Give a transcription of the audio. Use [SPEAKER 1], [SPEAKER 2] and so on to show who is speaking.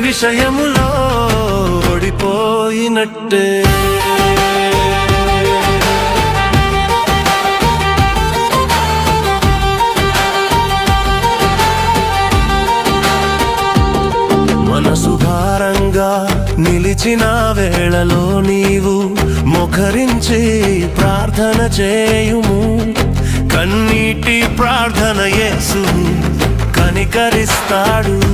[SPEAKER 1] విషయములో ఓడిపోయినట్టే. మనసు భారంగా నిలిచిన వేళలో నీవు మొఖరించి ప్రార్థన చేయుము. కన్నీటి ప్రార్థన యేసు కనికరిస్తాడు.